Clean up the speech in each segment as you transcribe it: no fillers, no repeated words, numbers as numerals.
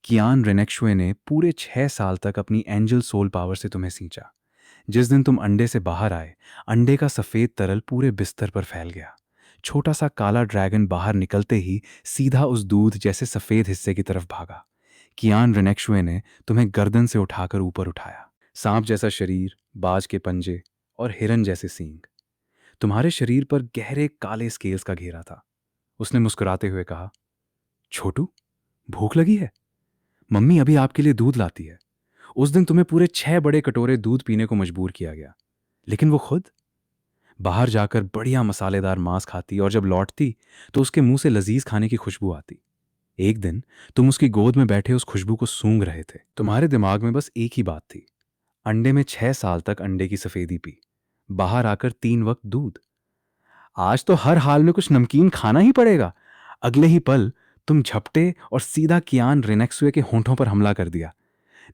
कियान रेनेक्शुए ने पूरे 6 साल तक अपनी एंजल सोल पावर से तुम्हें सींचा। जिस दिन तुम अंडे से बाहर आए, अंडे का सफेद तरल पूरे बिस्तर पर फैल गया। छोटा सा काला ड्रैगन बाहर निकलते ही सीधा उस दूध जैसे सफेद हिस्से की तरफ भागा। कियान रेनेक्शुए ने तुम्हें गर्दन से उठाकर ऊपर उठाया। सांप जैसा शरीर, बाज के पंजे और हिरन जैसे सींग। तुम्हारे शरीर पर गहरे काले स्केल्स का घेरा था। उसने मुस्कुराते हुए कहा, छोटू, भूख लगी है? मम्मी अभी आपके लिए दूध लाती है। उस दिन तुम्हें पूरे 6 बड़े कटोरे दूध पीने को मजबूर किया गया, लेकिन वो खुद बाहर जाकर बढ़िया मसालेदार मांस खाती और जब लौटती तो उसके मुंह से लजीज खाने की खुशबू आती। एक दिन तुम उसकी गोद में बैठे उस खुशबू को सूंघ रहे थे। तुम्हारे दिमाग में बस एक ही बात थी, अंडे में 6 साल तक अंडे की सफेदी पी, बाहर आकर 3 वक्त दूध। आज तो हर हाल में कुछ नमकीन खाना ही पड़ेगा। अगले ही पल तुम झपटे और सीधा कियान रेनेक्सुए के होंठों पर हमला कर दिया।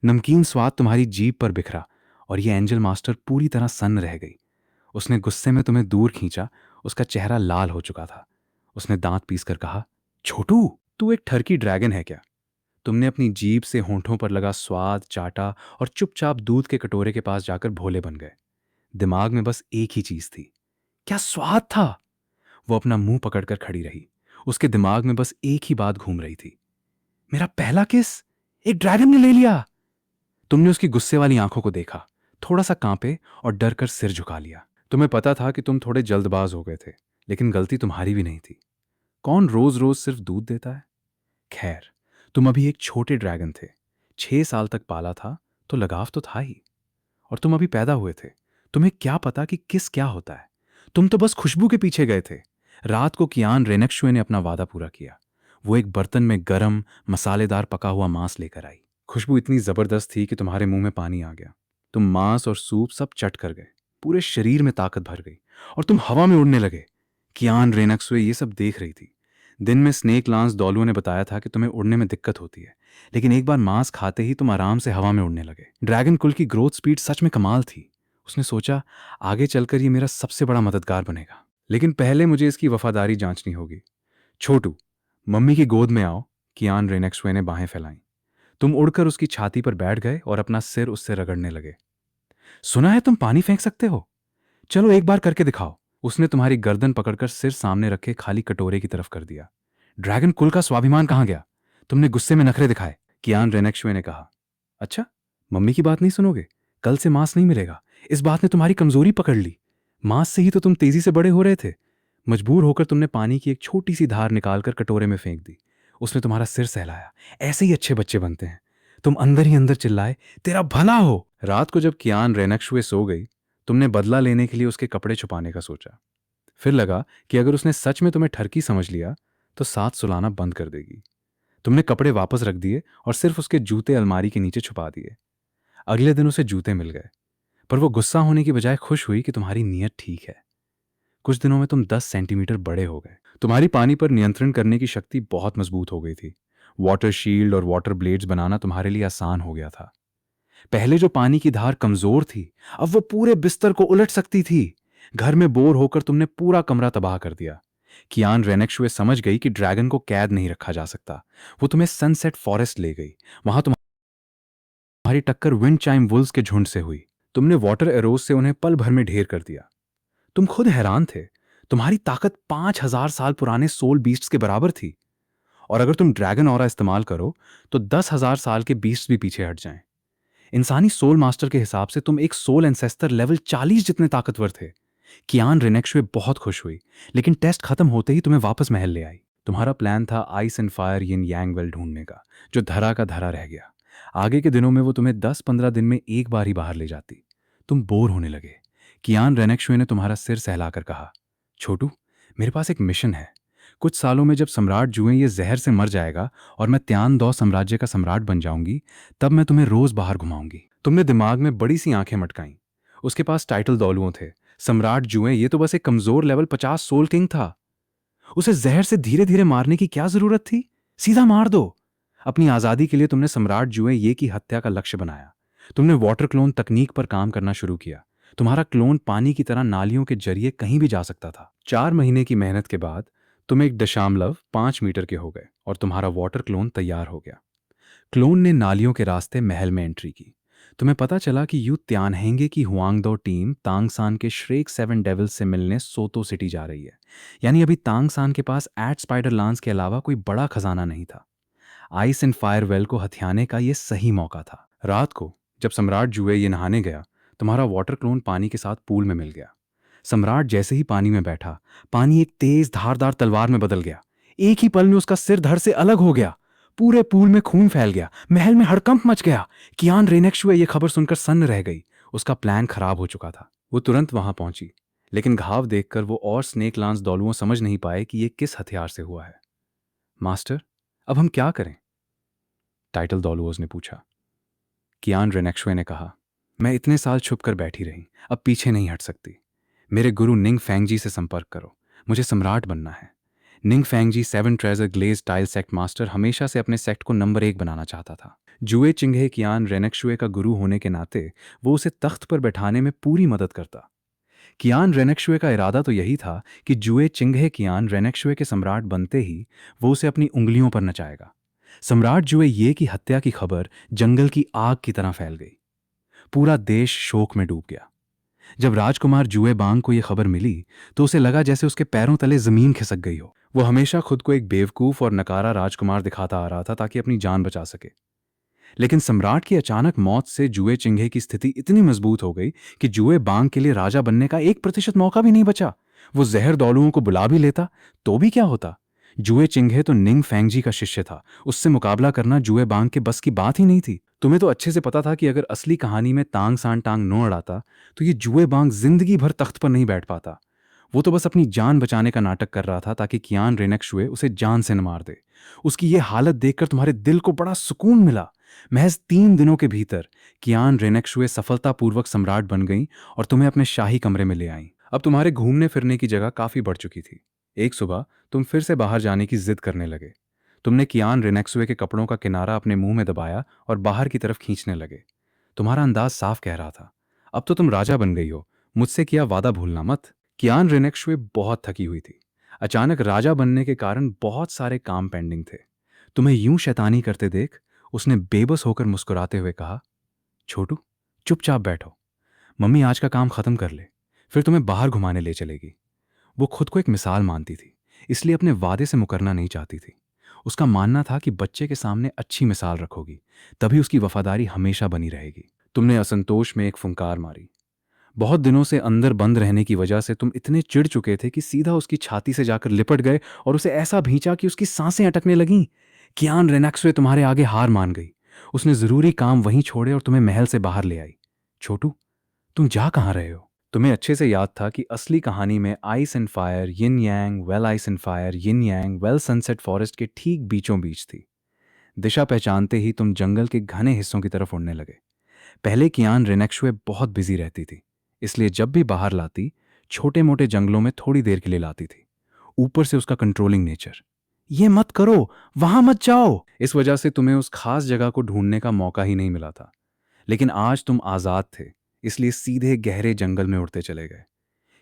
नमकीन स्वाद तुम्हारी जीभ पर बिखरा और ये एंजल मास्टर पूरी तरह सन्न रह गई। उसने गुस्से में तुम्हें दूर खींचा। उसका चेहरा लाल हो चुका था। उसने दांत पीसकर कहा, छोटू, तू एक ठरकी ड्रैगन है क्या? तुमने अपनी जीभ से होंठों पर लगा स्वाद चाटा और चुपचाप दूध के कटोरे के पास जाकर भोले बन गए। दिमाग में बस एक ही चीज थी, क्या स्वाद था। वो अपना मुंह पकड़कर खड़ी रही। उसके दिमाग में बस एक ही बात घूम रही थी, मेरा पहला किस एक ड्रैगन ने ले लिया। तुमने उसकी गुस्से वाली आंखों को देखा, थोड़ा सा कांपे और डर कर सिर झुका लिया। तुम्हें पता था कि तुम थोड़े जल्दबाज हो गए थे, लेकिन गलती तुम्हारी भी नहीं थी। कौन रोज रोज सिर्फ दूध देता है? खैर, तुम अभी एक छोटे ड्रैगन थे। 6 साल तक पाला था तो लगाव तो था ही। और तुम अभी पैदा हुए थे। तुम्हें क्या पता कि किस क्या होता है। तुम तो बस खुशबू के पीछे गए थे। रात को कियान रेनेक्शुए ने अपना वादा पूरा किया। वो एक बर्तन में गरम मसालेदार पका हुआ मांस लेकर आई। खुशबू इतनी जबरदस्त थी कि तुम्हारे मुंह में पानी आ गया। तुम मांस और सूप सब चट कर गए। पूरे शरीर में ताकत भर गई और तुम हवा में उड़ने लगे। कियान रेनेक्सुए ये सब देख रही थी। दिन में स्नेक लांस डॉलुओ ने बताया था कि तुम्हें उड़ने में दिक्कत होती है, लेकिन एक बार मांस खाते ही तुम आराम से हवा में उड़ने लगे। ड्रैगन कुल की ग्रोथ स्पीड सच में कमाल थी। उसने सोचा, आगे चलकर ये मेरा सबसे बड़ा मददगार बनेगा, लेकिन पहले मुझे इसकी वफादारी जांचनी होगी। छोटू, मम्मी की गोद में आओ। कियान रेनेक्सुए ने बाहें फैलाई। तुम उड़कर उसकी छाती पर बैठ गए और अपना सिर उससे रगड़ने लगे। सुना है तुम पानी फेंक सकते हो, चलो एक बार करके दिखाओ। उसने तुम्हारी गर्दन पकड़कर सिर सामने रखे खाली कटोरे की तरफ कर दिया। ड्रैगन कुल का स्वाभिमान कहाँ गया? तुमने गुस्से में नखरे दिखाए। कियान रेनेक्शुए ने कहा, अच्छा, मम्मी की बात नहीं सुनोगे? कल से मांस नहीं मिलेगा। इस बात ने तुम्हारी कमजोरी पकड़ ली। मांस से ही तो तुम तेजी से बड़े हो रहे थे। मजबूर होकर तुमने पानी की एक छोटी सी धार निकालकर कटोरे में फेंक दी। उसने तुम्हारा सिर सहलाया। ऐसे ही अच्छे बच्चे बनते हैं। तुम अंदर ही अंदर चिल्लाए, तेरा भला हो। रात को जब कियान रेनेक्शुए सो गई, तुमने बदला लेने के लिए उसके कपड़े छुपाने का सोचा। फिर लगा कि अगर उसने सच में तुम्हें ठरकी समझ लिया तो साथ सुलाना बंद कर देगी। तुमने कपड़े वापस रख दिए और सिर्फ उसके जूते अलमारी के नीचे छुपा दिए। अगले दिन उसे जूते मिल गए, पर वो गुस्सा होने की बजाय खुश हुई कि तुम्हारी नीयत ठीक है। कुछ दिनों में तुम 10 सेंटीमीटर बड़े हो गए। तुम्हारी पानी पर नियंत्रण करने की शक्ति बहुत मजबूत हो गई थी। वाटर शील्ड और वाटर ब्लेड्स बनाना तुम्हारे लिए आसान हो गया था। पहले जो पानी की धार कमजोर थी, अब वो पूरे बिस्तर को उलट सकती थी। घर में बोर होकर तुमने पूरा कमरा तबाह कर दिया। कियान रेनेक्शुए समझ गई कि ड्रैगन को कैद नहीं रखा जा सकता। वो तुम्हें सनसेट फॉरेस्ट ले गई। वहां तुम्हारी टक्कर विंड चाइम वुल्स के झुंड से हुई। तुमने वाटर एरोज से उन्हें पल भर में ढेर कर दिया। तुम खुद हैरान थे। तुम्हारी ताकत 5,000 साल पुराने सोल बीस्ट्स के बराबर थी। और अगर तुम ड्रैगन ऑरा इस्तेमाल करो तो 10,000 साल के बीस्ट्स भी पीछे हट जाएं। इंसानी सोल मास्टर के हिसाब से तुम एक सोल एंसेस्टर लेवल 40 जितने ताकतवर थे। कियान रेनेक्शुए बहुत खुश हुई, लेकिन टेस्ट खत्म होते ही तुम्हें वापस महल ले आई। तुम्हारा प्लान था ice and fire yin Yang well ढूंढने का, जो धरा का धरा रह गया। आगे के दिनों में वो तुम्हें 10-15 दिन में एक बार ही बाहर ले जाती। तुम बोर होने लगे। कियान रेनेक्शुए ने तुम्हारा सिर सहलाकर कहा, छोटू, मेरे पास एक मिशन है। कुछ सालों में जब सम्राट जुए ये जहर से मर जाएगा और मैं त्यान दो साम्राज्य का सम्राट बन जाऊंगी, तब मैं तुम्हें रोज बाहर घुमाऊंगी। तुमने दिमाग में बड़ी सी आंखें मटकाईं। उसके पास टाइटल दौलुओं थे। सम्राट जुए ये तो बस एक कमजोर लेवल 50 सोल किंग था। उसे जहर से धीरे धीरे मारने की क्या जरूरत थी? सीधा मार दो। अपनी आजादी के लिए तुमने सम्राट जुए ये की हत्या का लक्ष्य बनाया। तुमने वाटर क्लोन तकनीक पर काम करना शुरू किया। तुम्हारा क्लोन पानी की तरह नालियों के जरिए कहीं भी जा सकता था। 4 महीने की मेहनत के बाद तुम 1.5 मीटर के हो गए और तुम्हारा वाटर क्लोन तैयार हो गया। क्लोन ने नालियों के रास्ते महल में एंट्री की। तुम्हें पता चला कि यू त्यानहेंगे की हुआंगडो टीम तांगसान के श्रेक सेवन डेविल्स से मिलने सोतो सिटी जा रही है। यानी अभी तांगसान के पास एट स्पाइडर लांस के अलावा कोई बड़ा खजाना नहीं था। आइस एंड फायर वेल को हथियाने का ये सही मौका था। रात को जब सम्राट जुए ये नहाने गया, तुम्हारा वाटर क्लोन पानी के साथ पूल में मिल गया। सम्राट जैसे ही पानी में बैठा, पानी एक तेज धारदार तलवार में बदल गया। एक ही पल में उसका सिर धड़ से अलग हो गया। पूरे पूल में खून फैल गया, महल में हड़कंप मच गया। कियान रेनेक्शुए ये खबर सुनकर सन्न रह गई। उसका प्लान खराब हो चुका था। वो तुरंत वहां पहुंची, लेकिन घाव देखकर वो और स्नेक लांस दौलुओं समझ नहीं पाए कि ये किस हथियार से हुआ है। मास्टर, अब हम क्या करें? टाइटल दौलुओज ने पूछा। कियान रेनेक्शुए ने कहा, मैं इतने साल छुप कर बैठी रही, अब पीछे नहीं हट सकती। मेरे गुरु निंग फैंगजी से संपर्क करो, मुझे सम्राट बनना है। Ning Fangji seven treasure glaze tile sect master हमेशा से अपने सेक्ट को नंबर 1 बनाना चाहता था। जुए चिंघे कियान रेनेक्शुए का गुरु होने के नाते वो उसे तख्त पर बैठाने में पूरी मदद करता। कियान रेनेक्शुए का इरादा तो यही था कि जुए चिंघे कियान रेनेक्शुए के सम्राट बनते ही वो उसे अपनी उंगलियों पर नचाएगा। सम्राट जुए ये की हत्या की खबर जंगल की आग की तरह फैल गई। पूरा देश शोक में डूब गया। जब राजकुमार जुए बांग को यह खबर मिली तो उसे लगा जैसे उसके पैरों तले जमीन खिसक गई हो। वो हमेशा खुद को एक बेवकूफ और नकारा राजकुमार दिखाता आ रहा था ताकि अपनी जान बचा सके। लेकिन सम्राट की अचानक मौत से जुए चिंघे की स्थिति इतनी मजबूत हो गई कि जुए बांग के लिए राजा बनने का 1% मौका भी नहीं बचा। वो जहर दौलुओं को बुला भी लेता तो भी क्या होता? जुए चिंघे तो निंग फैंगजी का शिष्य था, उससे मुकाबला करना जुए बांग के बस की बात ही नहीं थी। तुम्हें तो अच्छे से पता था कि अगर असली कहानी में तांग सान टांग न अड़ाता तो ये जुए बांग जिंदगी भर तख्त पर नहीं बैठ पाता। वो तो बस अपनी जान बचाने का नाटक कर रहा था ताकि कियान रेनेक्शुए उसे जान से न मार दे। उसकी ये हालत देखकर तुम्हारे दिल को बड़ा सुकून मिला। महज 3 दिनों के भीतर कियान रेनेक्शुए सफलतापूर्वक सम्राट बन गई और तुम्हें अपने शाही कमरे में ले आई। अब तुम्हारे घूमने फिरने की जगह काफी बढ़ चुकी थी। एक सुबह तुम फिर से बाहर जाने की जिद करने लगे। तुमने कियान रेनेक्सुए के कपड़ों का किनारा अपने मुंह में दबाया और बाहर की तरफ खींचने लगे। तुम्हारा अंदाज साफ कह रहा था, अब तो तुम राजा बन गई हो, मुझसे किया वादा भूलना मत। कियान रेनेक्सुए बहुत थकी हुई थी। अचानक राजा बनने के कारण बहुत सारे काम पेंडिंग थे। तुम्हें यूं शैतानी करते देख उसने बेबस होकर मुस्कुराते हुए कहा, छोटू, चुपचाप बैठो। मम्मी आज का काम खत्म कर ले, फिर तुम्हें बाहर घुमाने ले चलेगी। वो खुद को एक मिसाल मानती थी, इसलिए अपने वादे से मुकरना नहीं चाहती थी। उसका मानना था कि बच्चे के सामने अच्छी मिसाल रखोगी, तभी उसकी वफादारी हमेशा बनी रहेगी। तुमने असंतोष में एक फुंकार मारी। बहुत दिनों से अंदर बंद रहने की वजह से तुम इतने चिढ़ चुके थे कि सीधा उसकी छाती से जाकर लिपट गए और उसे ऐसा भींचा कि उसकी सांसें अटकने लगीं। कियान रेनेक्सुए तुम्हारे आगे हार मान गई। उसने जरूरी काम वहीं छोड़े और तुम्हें महल से बाहर ले आई। छोटू, तुम जा कहाँ रहे हो? तुम्हें अच्छे से याद था कि असली कहानी में ice and fire yin Yang well ice and fire yin Yang well sunset forest के ठीक बीचों बीच थी। दिशा पहचानते ही तुम जंगल के घने हिस्सों की तरफ उड़ने लगे। पहले कियान रेनेक्शुए बहुत बिजी रहती थी, इसलिए जब भी बाहर लाती छोटे मोटे जंगलों में थोड़ी देर के लिए लाती थी। ऊपर से उसका कंट्रोलिंग नेचर, ये मत करो, वहां मत जाओ, इस वजह से तुम्हें उस खास जगह को ढूंढने का मौका ही नहीं मिला था। लेकिन आज तुम आजाद थे, इसलिए सीधे गहरे जंगल में उड़ते चले गए।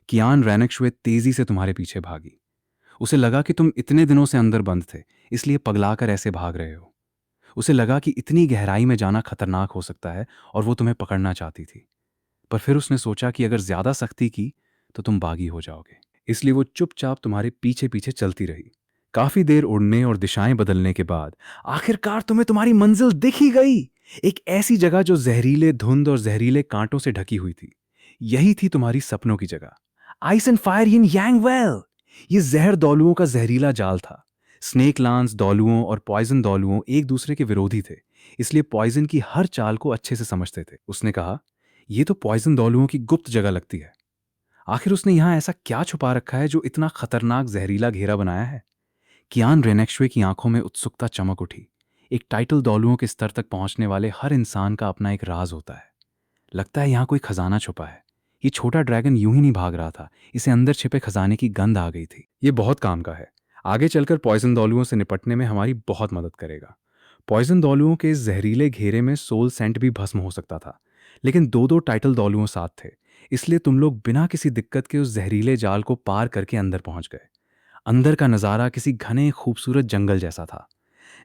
कियान रेनेक्शुए तेजी से तुम्हारे पीछे भागी। उसे लगा कि तुम इतने दिनों से अंदर बंद थे, इसलिए पगलाकर ऐसे भाग रहे हो। उसे लगा कि इतनी गहराई में जाना खतरनाक हो सकता है और वो तुम्हें पकड़ना चाहती थी। पर फिर उसने सोचा कि अगर ज्यादा सख्ती की तो तुम बागी हो जाओगे, इसलिए वो चुपचाप तुम्हारे पीछे पीछे चलती रही। काफी देर उड़ने और दिशाएं बदलने के बाद आखिरकार तुम्हें तुम्हारी मंजिल दिख ही गई। एक ऐसी जगह जो जहरीले धुंध और जहरीले कांटों से ढकी हुई थी। यही थी तुम्हारी सपनों की जगह, ice and fire in Yang well. ये जहर दौलुओं का जहरीला जाल था। स्नेक लांस दौलुओं और पॉइजन दौलुओं एक दूसरे के विरोधी थे, इसलिए पॉइजन की हर चाल को अच्छे से समझते थे। उसने कहा, यह तो पॉइजन दौलुओं की गुप्त जगह लगती है। आखिर उसने यहां ऐसा क्या छुपा रखा है जो इतना खतरनाक जहरीला घेरा बनाया है? कियान रेनेक्शुए की आंखों में उत्सुकता चमक उठी। एक टाइटल दौलुओं के स्तर तक पहुंचने वाले हर इंसान का अपना एक राज होता है। लगता है यहां कोई खजाना छुपा है। ये छोटा ड्रैगन यूं ही नहीं भाग रहा था, इसे अंदर छिपे खजाने की गंध आ गई थी। ये बहुत काम का है, आगे चलकर पॉइजन दौलुओं से निपटने में हमारी बहुत मदद करेगा। पॉइजन दौलुओं के इस जहरीले घेरे में सोल सेंट भी भस्म हो सकता था, लेकिन दो दो टाइटल दौलुओं साथ थे, इसलिए तुम लोग बिना किसी दिक्कत के उस जहरीले जाल को पार करके अंदर पहुंच गए। अंदर का नजारा किसी घने खूबसूरत जंगल जैसा था,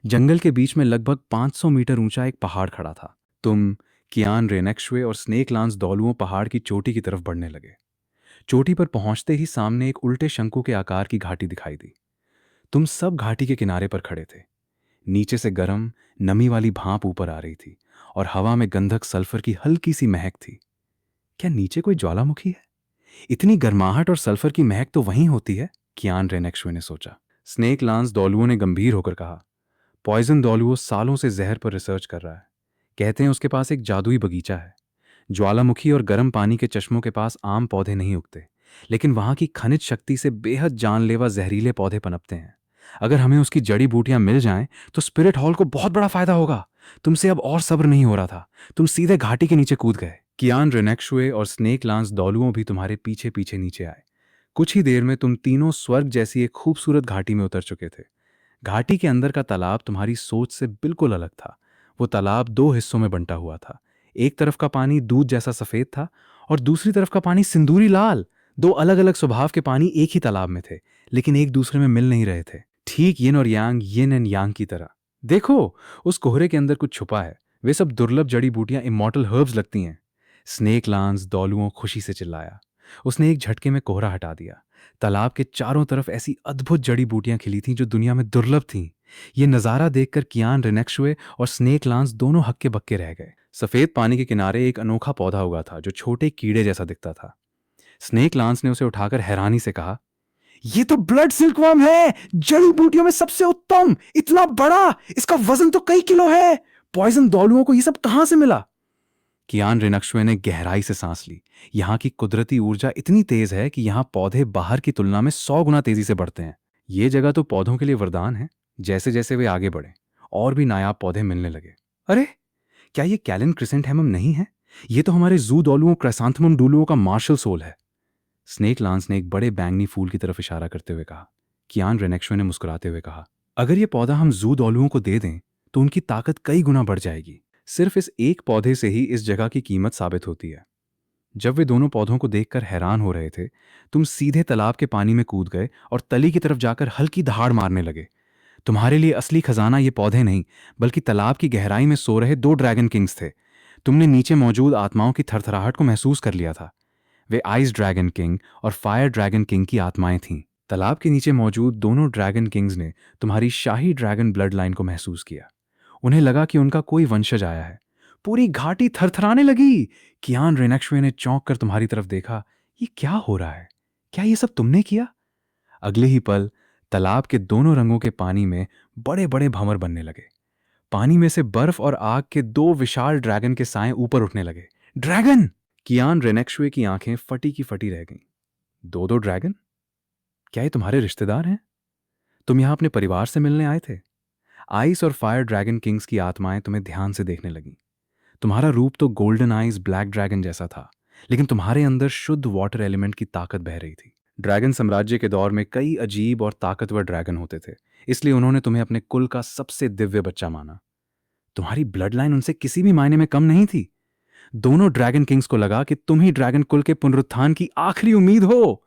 जंगल के बीच में लगभग 500 मीटर ऊंचा एक पहाड़ खड़ा था। तुम, कियान रेनेक्शुए और स्नेक लांस दोलुओं पहाड़ की चोटी की तरफ बढ़ने लगे। चोटी पर पहुंचते ही सामने एक उल्टे शंकु के आकार की घाटी दिखाई दी। तुम सब घाटी के किनारे पर खड़े थे। नीचे से गर्म, नमी वाली भाप ऊपर आ रही थी और हवा में गंधक सल्फर की हल्की सी महक थी। क्या नीचे कोई ज्वालामुखी है? इतनी गर्माहट और सल्फर की महक तो वहीं होती है, कियान रेनेक्शुए ने सोचा। स्नेक लांस दोलुओं ने गंभीर होकर कहा, पॉइजन दोलुओ सालों से जहर पर रिसर्च कर रहा है। कहते हैं उसके पास एक जादुई बगीचा है। ज्वालामुखी और गर्म पानी के चश्मों के पास आम पौधे नहीं उगते, लेकिन वहां की खनिज शक्ति से बेहद जानलेवा जहरीले पौधे पनपते हैं। अगर हमें उसकी जड़ी बूटियां मिल जाएं तो स्पिरिट हॉल को बहुत बड़ा फायदा होगा। तुमसे अब और सब्र नहीं हो रहा था। तुम सीधे घाटी के नीचे कूद गए। कियान रेनेक्शुए और स्नेक लांस दोलुओं भी तुम्हारे पीछे पीछे नीचे आए। कुछ ही देर में तुम तीनों स्वर्ग जैसी एक खूबसूरत घाटी में उतर चुके थे। घाटी के अंदर का तालाब तुम्हारी सोच से बिल्कुल अलग था। वो तालाब दो हिस्सों में बंटा हुआ था। एक तरफ का पानी दूध जैसा सफेद था और दूसरी तरफ का पानी सिंदूरी लाल। दो अलग अलग स्वभाव के पानी एक ही तालाब में थे, लेकिन एक दूसरे में मिल नहीं रहे थे। ठीक यिन और यांग, यिन एंड यांग की तरह। देखो, उस कोहरे के अंदर कुछ छुपा है। वे सब दुर्लभ जड़ी बूटियां इमॉर्टल हर्ब्स लगती हैं। स्नेक लांस दोलुओं खुशी से चिल्लाया। उसने एक झटके में कोहरा हटा दिया। तालाब के चारों तरफ ऐसी अद्भुत जड़ी बूटियां खिली थीं जो दुनिया में दुर्लभ थीं। ये नज़ारा देखकर कियान रेनेक्शुए और स्नेक लांस दोनों हक्के बक्के रह गए। सफेद पानी के किनारे एक अनोखा पौधा उगा था जो छोटे कीड़े जैसा दिखता था। स्नेक लांस ने उसे उठाकर हैरानी से कहा, ये तो ब्लड सिल्कवर्म है, जड़ी बूटियों में सबसे उत्तम। इतना बड़ा, इसका वजन तो कई किलो है। पॉइजन दोलुओं को ये सब कहां से मिला? कियान रेनेक्शुए ने गहराई से सांस ली। यहाँ की कुदरती ऊर्जा इतनी तेज है कि यहाँ पौधे बाहर की तुलना में 100 गुना तेजी से बढ़ते हैं। ये जगह तो पौधों के लिए वरदान है। जैसे जैसे वे आगे बढ़े, और भी नायाब पौधे मिलने लगे। अरे, क्या ये कैलिन क्रिसेंथेमम नहीं है? ये तो हमारे जू दोलुओं क्राइसैंथेमम डुलुओं का मार्शल सोल है। स्नेक लांस ने एक बड़े बैंगनी फूल की तरफ इशारा करते हुए कहा। कियान रेनेक्शुए ने मुस्कुराते हुए कहा, अगर ये पौधा हम जू दोलुओं को दे दें तो उनकी ताकत कई गुना बढ़ जाएगी। सिर्फ इस एक पौधे से ही इस जगह की कीमत साबित होती है। जब वे दोनों पौधों को देखकर हैरान हो रहे थे, तुम सीधे तालाब के पानी में कूद गए और तली की तरफ जाकर हल्की दहाड़ मारने लगे। तुम्हारे लिए असली खजाना ये पौधे नहीं, बल्कि तालाब की गहराई में सो रहे दो ड्रैगन किंग्स थे। तुमने नीचे मौजूद आत्माओं की थरथराहट को महसूस कर लिया था। वे आइस ड्रैगन किंग और फायर ड्रैगन किंग की आत्माएं थीं। तालाब के नीचे मौजूद दोनों ड्रैगन किंग्स ने तुम्हारी शाही ड्रैगन ब्लड लाइन को महसूस किया। उन्हें लगा कि उनका कोई वंशज आया है। पूरी घाटी थरथराने लगी। कियान रेनेक्शुए ने चौंक कर तुम्हारी तरफ देखा। ये क्या हो रहा है? क्या ये सब तुमने किया? अगले ही पल तालाब के दोनों रंगों के पानी में बड़े बड़े भंवर बनने लगे। पानी में से बर्फ और आग के दो विशाल ड्रैगन के साए ऊपर उठने लगे। ड्रैगन! कियान रेनेक्शुए की आंखें फटी की फटी रह गईं। दो दो ड्रैगन? क्या ये तुम्हारे रिश्तेदार हैं? तुम यहां अपने परिवार से मिलने आए थे? आइस और फायर ड्रैगन किंग्स की आत्माएं तुम्हें ध्यान से देखने लगीं। तुम्हारा रूप तो गोल्डन आइज ब्लैक ड्रैगन जैसा था, लेकिन तुम्हारे अंदर शुद्ध वाटर एलिमेंट की ताकत बह रही थी। ड्रैगन साम्राज्य के दौर में कई अजीब और ताकतवर ड्रैगन होते थे, इसलिए उन्होंने तुम्हें अपने कुल का सबसे दिव्य बच्चा माना। तुम्हारी ब्लड लाइन उनसे किसी भी मायने में कम नहीं थी। दोनों ड्रैगन किंग्स को लगा कि तुम ही ड्रैगन कुल के पुनरुत्थान की आखिरी उम्मीद हो।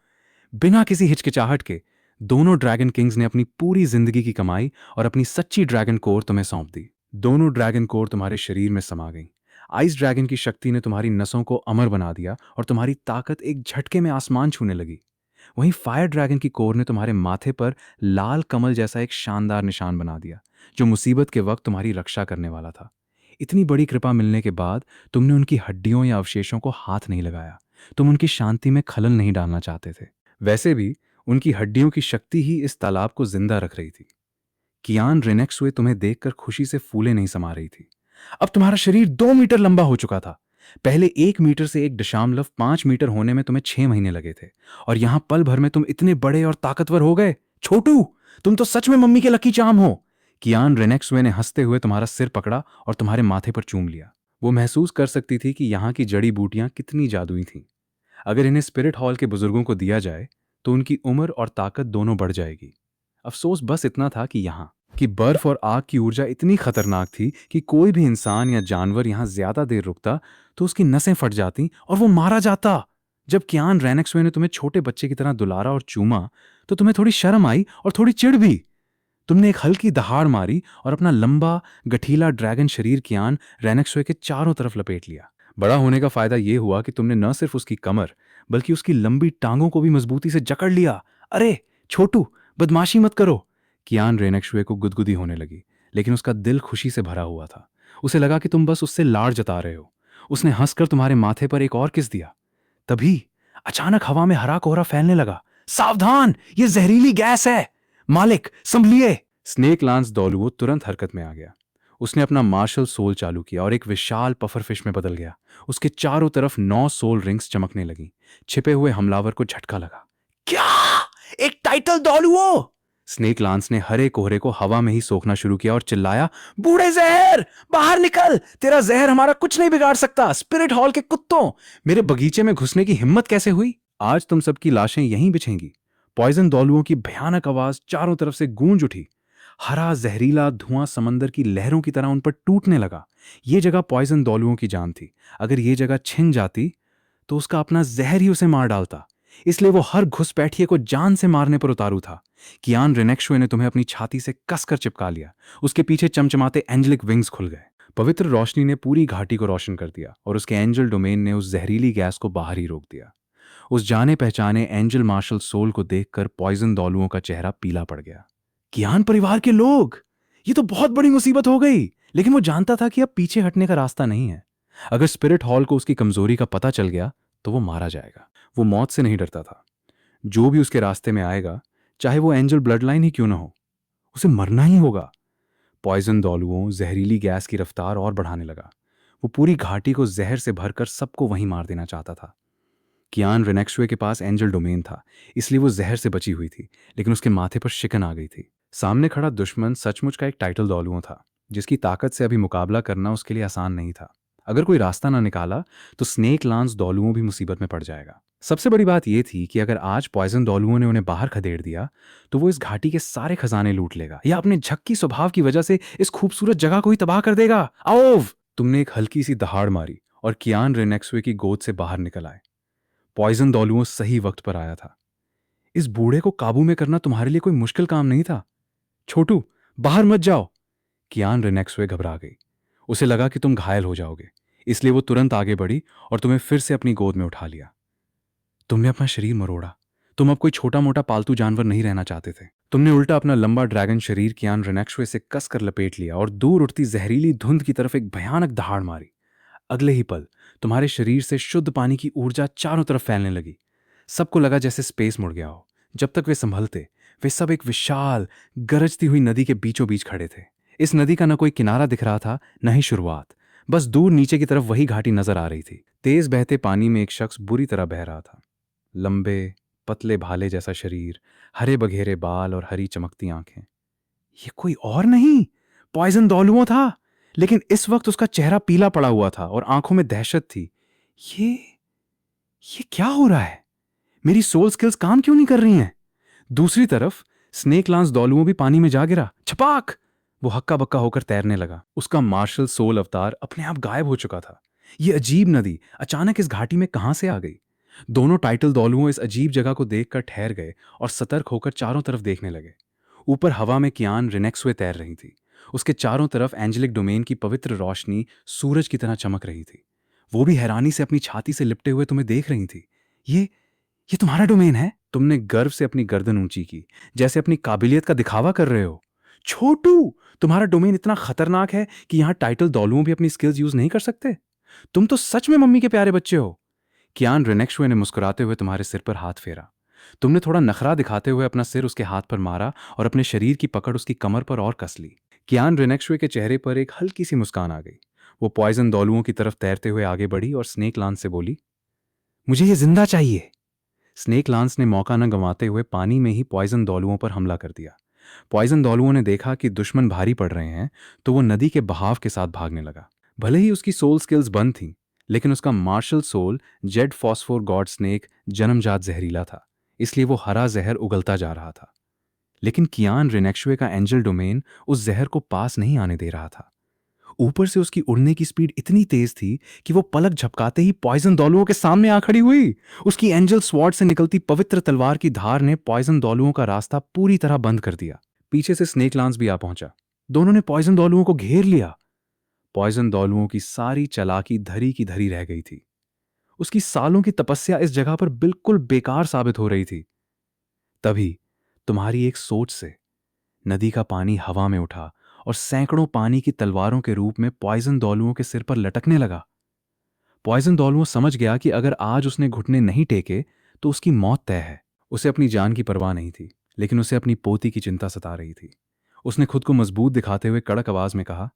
बिना किसी हिचकिचाहट के दोनों ड्रैगन किंग्स ने अपनी पूरी जिंदगी की कमाई और अपनी सच्ची ड्रैगन कोर तुम्हें सौंप दी। दोनों ड्रैगन कोर तुम्हारे शरीर में समा गई। आइस ड्रैगन की शक्ति ने तुम्हारी नसों को अमर बना दिया और तुम्हारी ताकत एक झटके में आसमान छूने लगी। वहीं फायर ड्रैगन की कोर ने तुम्हारे माथे पर लाल कमल जैसा एक शानदार निशान बना दिया, जो मुसीबत के वक्त तुम्हारी रक्षा करने वाला था। इतनी बड़ी कृपा मिलने के बाद तुमने उनकी हड्डियों या अवशेषों को हाथ नहीं लगाया। तुम उनकी शांति में खलल नहीं डालना चाहते थे। वैसे भी उनकी हड्डियों की शक्ति ही इस तालाब को जिंदा रख रही थी। कियान रेनेक्सुए तुम्हें देखकर खुशी से फूले नहीं समा रही थी। अब तुम्हारा शरीर 2 मीटर लंबा हो चुका था। पहले 1 मीटर से 1.5 मीटर होने में तुम्हें 6 महीने लगे थे, और यहां पल भर में तुम इतने बड़े और ताकतवर हो गए। छोटू, तुम तो सच में मम्मी के लकी चार्म हो। कियान रेनेक्सुए ने हंसते हुए तुम्हारा सिर पकड़ा और तुम्हारे माथे पर चूम लिया। वो महसूस कर सकती थी कि यहाँ की जड़ी बूटियां कितनी जादुई थीं। अगर इन्हें स्पिरिट हॉल के बुजुर्गों को दिया जाए तो उनकी उम्र और ताकत दोनों बढ़ जाएगी। अफसोस बस इतना था कि यहाँ कि बर्फ और आग की ऊर्जा इतनी खतरनाक थी कि कोई भी इंसान या जानवर यहाँ ज्यादा देर रुकता तो उसकी नसें फट जाती और वो मारा जाता। जब कियान रेनेक्सुए ने तुम्हें छोटे बच्चे की तरह दुलारा और चूमा तो तुम्हें थोड़ी शर्म आई और थोड़ी चिढ़ भी। तुमने एक हल्की दहाड़ मारी और अपना लंबा गठीला ड्रैगन शरीर कियान रेनेक्सवे के चारों तरफ लपेट लिया। बड़ा होने का फायदा यह हुआ कि तुमने न सिर्फ उसकी कमर बल्कि उसकी लंबी टांगों को भी मजबूती से जकड़ लिया। अरे छोटू, बदमाशी मत करो। कियान रेनेक्सवे को गुदगुदी होने लगी, लेकिन उसका दिल खुशी से भरा हुआ था। उसे लगा कि तुम बस उससे लाड़ जता रहे हो। उसने हंसकर तुम्हारे माथे पर एक और किस दिया। तभी अचानक हवा में हरा कोहरा फैलने लगा। सावधान, ये जहरीली गैस है। मालिक संभलिए। स्नेक लांस दौलुओ तुरंत हरकत में आ गया। उसने अपना मार्शल सोल चालू किया और एक विशाल पफरफिश में बदल गया। उसके चारों तरफ 9 सोल रिंग्स चमकने लगी। छिपे हुए हमलावर को झटका लगा। क्या? एक टाइटल दौलुओ! स्नेक लांस ने हरे कोहरे को हवा में ही सोखना शुरू किया और चिल्लाया, बूढ़े जहर, बाहर निकल! तेरा जहर हमारा कुछ नहीं बिगाड़ सकता। स्पिरिट हॉल के कुत्तों, मेरे बगीचे में घुसने की हिम्मत कैसे हुई? आज तुम सबकी लाशें यहीं बिछेंगी। पॉइजन दौलुओं की भयानक आवाज चारों तरफ से गूंज उठी। हरा जहरीला धुआं समंदर की लहरों की तरह उन पर टूटने लगा। यह जगह पॉइजन दौलुओं की जान थी। अगर यह जगह छिन जाती तो उसका अपना जहर ही उसे मार डालता। इसलिए वो हर घुसपैठिए को जान से मारने पर उतारू था। कियान रेनेक्शुए ने तुम्हें अपनी छाती से कसकर चिपका लिया। उसके पीछे चमचमाते एंजेलिक विंग्स खुल गए। पवित्र रोशनी ने पूरी घाटी को रोशन कर दिया और उसके एंजल डोमेन ने उस जहरीली गैस को बाहर ही रोक दिया। उस जाने पहचाने एंजल मार्शल सोल को देखकर पॉइजन दौलुओं का चेहरा पीला पड़ गया। कियान परिवार के लोग, ये तो बहुत बड़ी मुसीबत हो गई। लेकिन वो जानता था कि अब पीछे हटने का रास्ता नहीं है। अगर स्पिरिट हॉल को उसकी कमजोरी का पता चल गया तो वो मारा जाएगा। वो मौत से नहीं डरता था। जो भी उसके रास्ते में आएगा, चाहे वो एंजल ब्लड लाइन ही क्यों ना हो, उसे मरना ही होगा। पॉइजन दौलुओं जहरीली गैस की रफ्तार और बढ़ाने लगा। वो पूरी घाटी को जहर से भरकर सबको वहीं मार देना चाहता था। कियान रेनेक्सुए के पास एंजल डोमेन था, इसलिए वो जहर से बची हुई थी, लेकिन उसके माथे पर शिकन आ गई थी। सामने खड़ा दुश्मन सचमुच का एक टाइटल दौलुओं था, जिसकी ताकत से अभी मुकाबला करना उसके लिए आसान नहीं था। अगर कोई रास्ता ना निकाला तो स्नेक लांस दौलुओं भी मुसीबत में पड़ जाएगा। सबसे बड़ी बात यह थी कि अगर आज पॉइजन दौलुओं ने उन्हें बाहर खदेड़ दिया तो वो इस घाटी के सारे खजाने लूट लेगा या अपने झक्की स्वभाव की वजह से इस खूबसूरत जगह को ही तबाह कर देगा। आओव! तुमने एक हल्की सी दहाड़ मारी और कियान रेनेक्सुए की गोद से बाहर निकल आए। पॉइजन दौलुओं सही वक्त पर आया था। इस बूढ़े को काबू में करना तुम्हारे लिए कोई मुश्किल काम नहीं था। छोटू, बाहर मत जाओ। कियान रेनेक्सुए घबरा गई। उसे लगा कि तुम घायल हो जाओगे, इसलिए वो तुरंत आगे बढ़ी और तुम्हें फिर से अपनी गोद में उठा लिया। तुमने अपना शरीर मरोड़ा। तुम अब कोई छोटा मोटा पालतू जानवर नहीं रहना चाहते थे। तुमने उल्टा अपना लंबा ड्रैगन शरीर कियान रेनेक्सुए से कसकर लपेट लिया और दूर उठती जहरीली धुंध की तरफ एक भयानक दहाड़ मारी। अगले ही पल तुम्हारे शरीर से शुद्ध पानी की ऊर्जा चारों तरफ फैलने लगी। सबको लगा जैसे स्पेस मुड़ गया हो। जब तक वे संभलते, वे सब एक विशाल गरजती हुई नदी के बीचों बीच खड़े थे। इस नदी का न कोई किनारा दिख रहा था, न ही शुरुआत। बस दूर नीचे की तरफ वही घाटी नजर आ रही थी। तेज बहते पानी में एक शख्स बुरी तरह बह रहा था। लंबे पतले भाले जैसा शरीर, हरे बघेरे बाल और हरी चमकती आंखें। ये कोई और नहीं, पॉइजन दौलुओं था। लेकिन इस वक्त उसका चेहरा पीला पड़ा हुआ था और आंखों में दहशत थी। ये ये क्या हो रहा है? मेरी सोल स्किल्स काम क्यों नहीं कर रही हैं? दूसरी तरफ स्नेक लांस दौलुओं भी पानी में जा गिरा। छपाक! वो हक्का बक्का होकर तैरने लगा। उसका मार्शल सोल अवतार अपने आप गायब हो चुका था। ये अजीब नदी अचानक इस घाटी में कहां से आ गई? दोनों टाइटल दौलुओं इस अजीब जगह को देखकर ठहर गए और सतर्क होकर चारों तरफ देखने लगे। ऊपर हवा में कियान रेनेक्सुए तैर रही थी। उसके चारों तरफ एंजेलिक डोमेन की पवित्र रोशनी सूरज की तरह चमक रही थी। वो भी हैरानी से अपनी छाती से लिपटे हुए तुम्हें देख रही थी। ये तुम्हारा डोमेन है? तुमने गर्व से अपनी गर्दन ऊंची की, जैसे अपनी काबिलियत का दिखावा कर रहे हो। छोटू, तुम्हारा डोमेन इतना खतरनाक है कि यहां टाइटल दौलुओं भी अपनी स्किल्स यूज नहीं कर सकते। तुम तो सच में मम्मी के प्यारे बच्चे हो। कियान रेनेक्सुए ने मुस्कुराते हुए तुम्हारे सिर पर हाथ फेरा। तुमने थोड़ा नखरा दिखाते हुए अपना सिर उसके हाथ पर मारा और अपने शरीर की पकड़ उसकी कमर पर और कस ली। कियान रेनेक्सुए के चेहरे पर एक हल्की सी मुस्कान आ गई। वो पॉइजन दौलुओं की तरफ तैरते हुए आगे बढ़ी और स्नेक लांस से बोली, मुझे ये जिंदा चाहिए। स्नेक लांस ने मौका न गंवाते हुए पानी में ही पॉइजन दौलुओं पर हमला कर दिया। पॉइजन दौलुओं ने देखा कि दुश्मन भारी पड़ रहे हैं, तो वो नदी के बहाव के साथ भागने लगा। भले ही उसकी सोल स्किल्स बंद थीं, लेकिन उसका martial soul jade phosphor god snake जन्मजात जहरीला था, इसलिए वो हरा जहर उगलता जा रहा था। लेकिन कियान रेनेक्सुए का एंजल डोमेन उस जहर को पास नहीं आने दे रहा था। ऊपर से उसकी उड़ने की स्पीड इतनी तेज थी कि वो पलक झपकाते ही पॉइजन दौलुओं के सामने आ खड़ी हुई। उसकी एंजल स्वॉर्ड से निकलती पवित्र तलवार की धार ने पॉइजन दौलुओं का रास्ता पूरी तरह बंद कर दिया। पीछे से स्नेक लांस भी आ पहुंचा। दोनों ने पॉइजन दौलुओं को घेर लिया। पॉइजन दौलुओं की सारी चालाकी धरी की धरी रह गई थी। उसकी सालों की तपस्या इस जगह पर बिल्कुल बेकार साबित हो रही थी। तभी तुम्हारी एक सोच से नदी का पानी हवा में उठा और सैकड़ों पानी की तलवारों के रूप में पॉइजन दौलुओं के सिर पर लटकने लगा। पॉइजन दौलुओं समझ गया कि अगर आज उसने घुटने नहीं टेके तो उसकी मौत तय है। उसे अपनी जान की परवाह नहीं थी, लेकिन उसे अपनी पोती की चिंता सता रही थी। उसने खुद को मजबूत दिखाते हुए कड़क आवाज में कहा,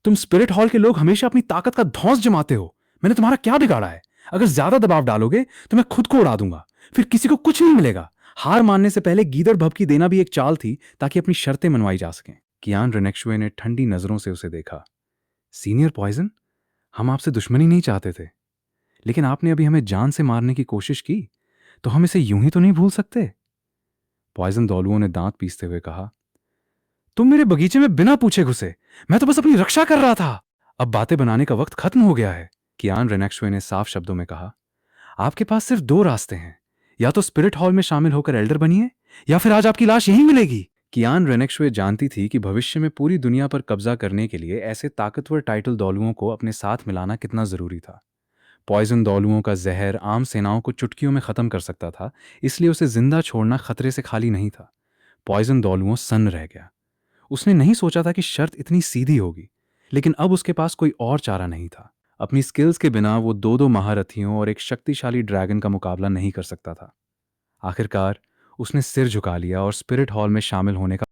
तुम स्पिरिट हॉल के लोग हमेशा अपनी ताकत का धौंस जमाते हो। मैंने तुम्हारा क्या बिगाड़ा है? अगर ज्यादा दबाव डालोगे तो मैं खुद को उड़ा दूंगा, फिर किसी को कुछ नहीं मिलेगा। हार मानने से पहले गीदड़ भभकी देना भी एक चाल थी ताकि अपनी शर्तें मनवाई जा सकें। कियान रेनेक्शुए ने ठंडी नजरों से उसे देखा। सीनियर पॉइजन, हम आपसे दुश्मनी नहीं चाहते थे, लेकिन आपने अभी हमें जान से मारने की कोशिश की, तो हम इसे यूं ही तो नहीं भूल सकते। पॉइजन दौलुओं ने दांत पीसते हुए कहा, तुम मेरे बगीचे में बिना पूछे घुसे। मैं तो बस अपनी रक्षा कर रहा था। अब बातें बनाने का वक्त खत्म हो गया है। कियान रेनेक्शुए ने साफ शब्दों में कहा, आपके पास सिर्फ दो रास्ते हैं। या तो स्पिरिट हॉल में शामिल होकर एल्डर बनिए, या फिर आज आपकी लाश यहीं मिलेगी। कियान रेनेक्शुए जानती थी कि भविष्य में पूरी दुनिया पर कब्जा करने के लिए ऐसे ताकतवर टाइटल दौलुओं को अपने साथ मिलाना कितना जरूरी था। पॉइजन दौलुओं का जहर आम सेनाओं को चुटकियों में खत्म कर सकता था, इसलिए उसे जिंदा छोड़ना खतरे से खाली नहीं था। पॉइजन दौलुओं सन्न रह गया। उसने नहीं सोचा था कि शर्त इतनी सीधी होगी, लेकिन अब उसके पास कोई और चारा नहीं था। अपनी स्किल्स के बिना वो दो दो महारथियों और एक शक्तिशाली ड्रैगन का मुकाबला नहीं कर सकता था। आखिरकार उसने सिर झुका लिया और स्पिरिट हॉल में शामिल होने का